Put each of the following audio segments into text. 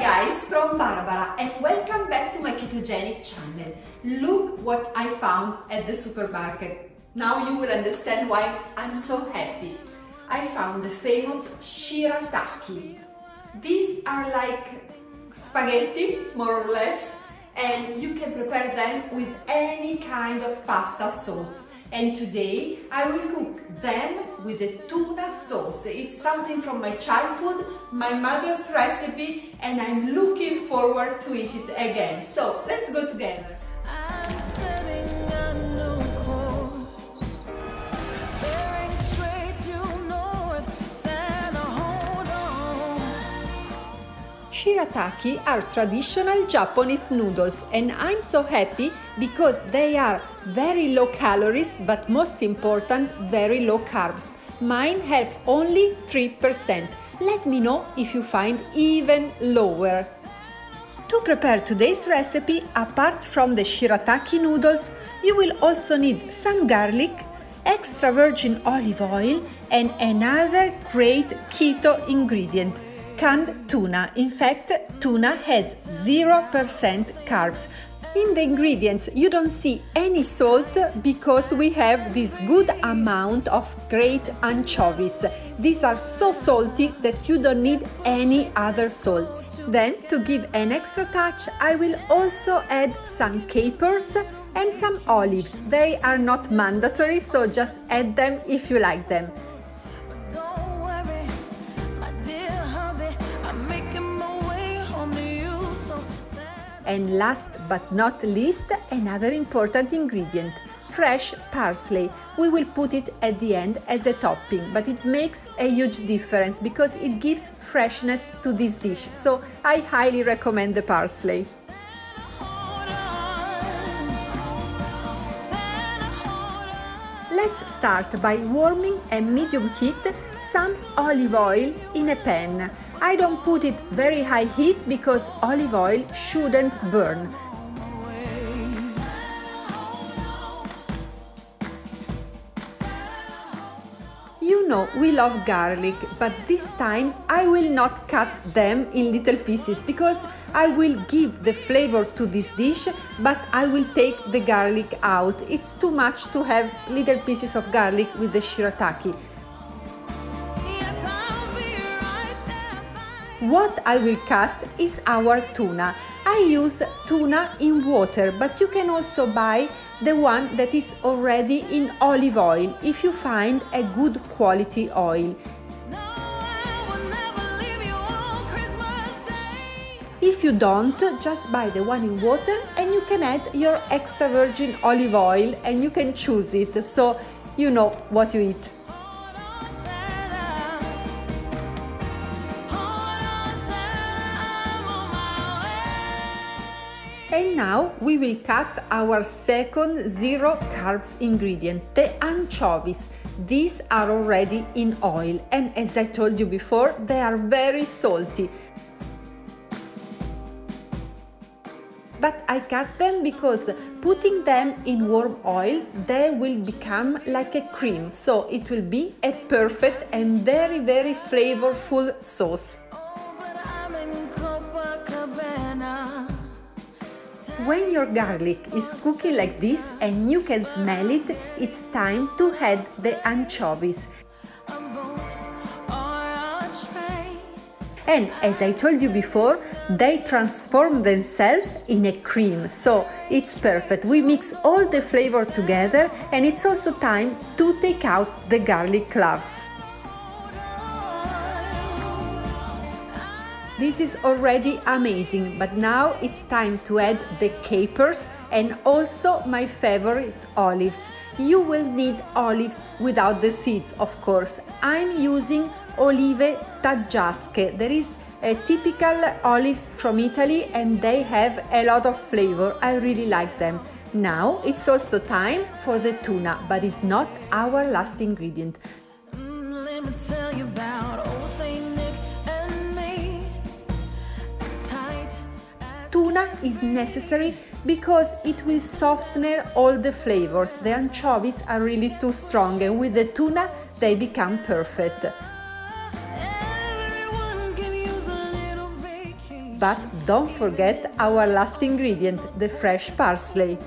guys, from Barbara and welcome back to my ketogenic channel. Look what I found at the supermarket. Now you will understand why I'm so happy. I found the famous Shirataki. These are like spaghetti, more or less, and you can prepare them with any kind of pasta sauce. And today I will cook them with a tuna sauce. It's something from my childhood, my mother's recipe, and I'm looking forward to eat it again. So let's go together. Shirataki are traditional Japanese noodles, and I'm so happy because they are very low calories, but most important, very low carbs. Mine have only 3%. Let me know if you find even lower. To prepare today's recipe, apart from the Shirataki noodles, you will also need some garlic, extra virgin olive oil, and another great keto ingredient, canned tuna. In fact, tuna has 0% carbs. In the ingredients, you don't see any salt because we have this good amount of great anchovies. These are so salty that you don't need any other salt. Then, to give an extra touch, I will also add some capers and some olives. They are not mandatory, so just add them if you like them. And last but not least, another important ingredient, fresh parsley. We will put it at the end as a topping, but it makes a huge difference because it gives freshness to this dish. So I highly recommend the parsley. Let's start by warming at medium heat some olive oil in a pan. I don't put it very high heat because olive oil shouldn't burn. You know we love garlic, but this time I will not cut them in little pieces because I will give the flavor to this dish, but I will take the garlic out. It's too much to have little pieces of garlic with the Shirataki. What I will cut is our tuna. I use tuna in water, but you can also buy the one that is already in olive oil if you find a good quality oil. If you don't, just buy the one in water and you can add your extra virgin olive oil and you can choose it, so you know what you eat. And now we will cut our second zero carbs ingredient, the anchovies. These are already in oil, and as I told you before, they are very salty. But I cut them because putting them in warm oil, they will become like a cream, so it will be a perfect and very, very flavorful sauce. When your garlic is cooking like this and you can smell it, it's time to add the anchovies. And as I told you before, they transform themselves in a cream, so it's perfect. We mix all the flavor together and it's also time to take out the garlic cloves. This is already amazing, but now it's time to add the capers and also my favorite olives. You will need olives without the seeds, of course. I'm using olive taggiasche. There is a typical olives from Italy and they have a lot of flavor. I really like them. Now it's also time for the tuna, but it's not our last ingredient. Let me tell you about old Saint Nick and me. Tuna is necessary because it will soften all the flavors. The anchovies are really too strong and with the tuna they become perfect. But don't forget our last ingredient, the fresh parsley.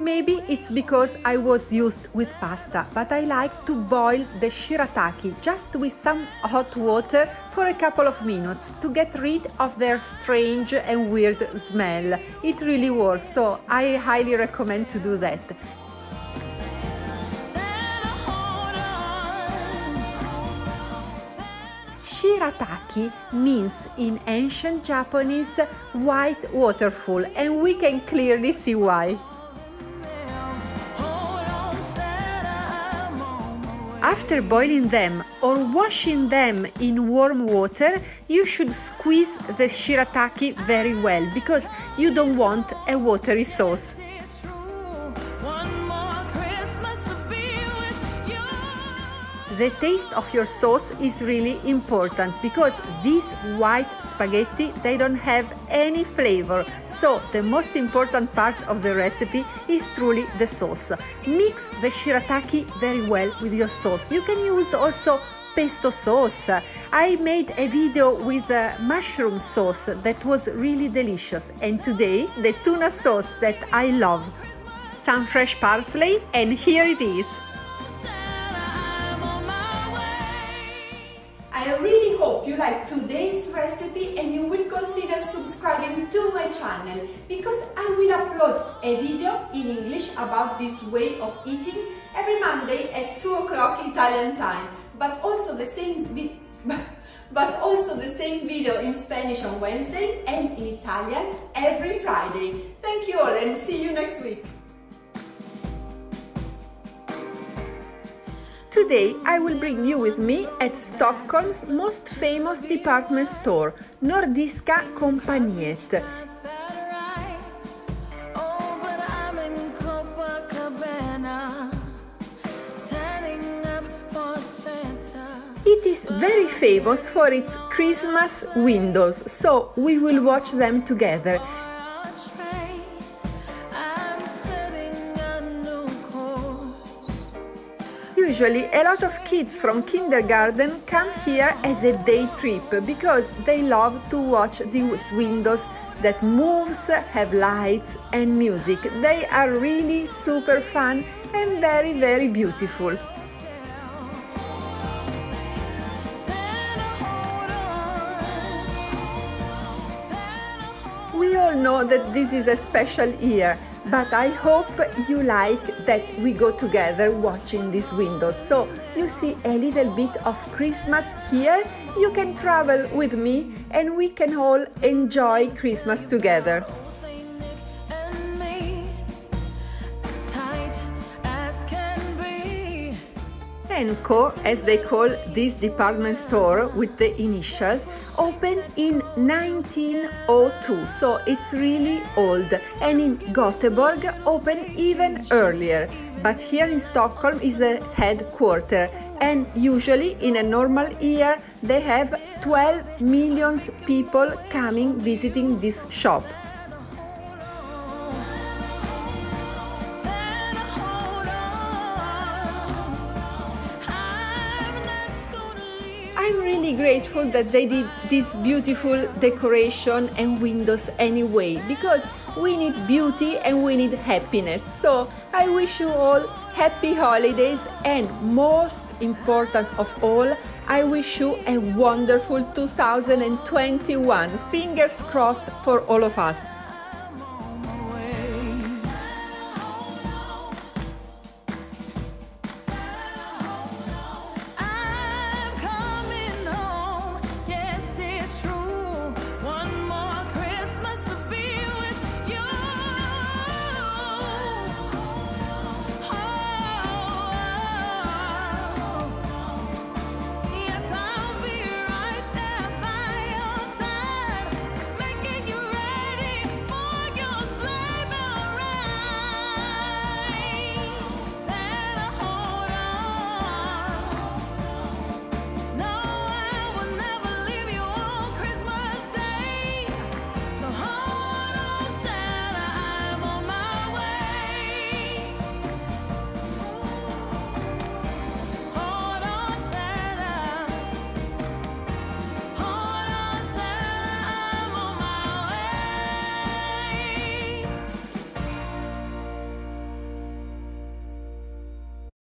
Maybe it's because I was used with pasta, but I like to boil the shirataki just with some hot water for a couple of minutes to get rid of their strange and weird smell. It really works, so I highly recommend to do that. Shirataki means in ancient Japanese white waterfall, and we can clearly see why. After boiling them or washing them in warm water, you should squeeze the shirataki very well because you don't want a watery sauce. The taste of your sauce is really important because these white spaghetti, they don't have any flavor. So the most important part of the recipe is truly the sauce. Mix the shirataki very well with your sauce. You can use also pesto sauce. I made a video with a mushroom sauce that was really delicious. And today, the tuna sauce that I love. Some fresh parsley, and here it is. I really hope you like today's recipe and you will consider subscribing to my channel because I will upload a video in English about this way of eating every Monday at 2 o'clock Italian time, but also the same video in Spanish on Wednesday and in Italian every Friday. Thank you all and see you next week. Today I will bring you with me at Stockholm's most famous department store, Nordiska Kompaniet. It is very famous for its Christmas windows, so we will watch them together. Usually, a lot of kids from kindergarten come here as a day trip because they love to watch these windows that moves, have lights and music. They are really super fun and very, very beautiful. We all know that this is a special year, but I hope you like that we go together watching these windows. So you see a little bit of Christmas here. You can travel with me and we can all enjoy Christmas together. Co, as they call this department store with the initials, opened in 1902, so it's really old, and in Gothenburg opened even earlier, but here in Stockholm is the headquarters, and usually in a normal year they have 12 million people coming visiting this shop. I'm really grateful that they did this beautiful decoration and windows anyway, because we need beauty and we need happiness. So I wish you all happy holidays, and most important of all, I wish you a wonderful 2021. Fingers crossed for all of us.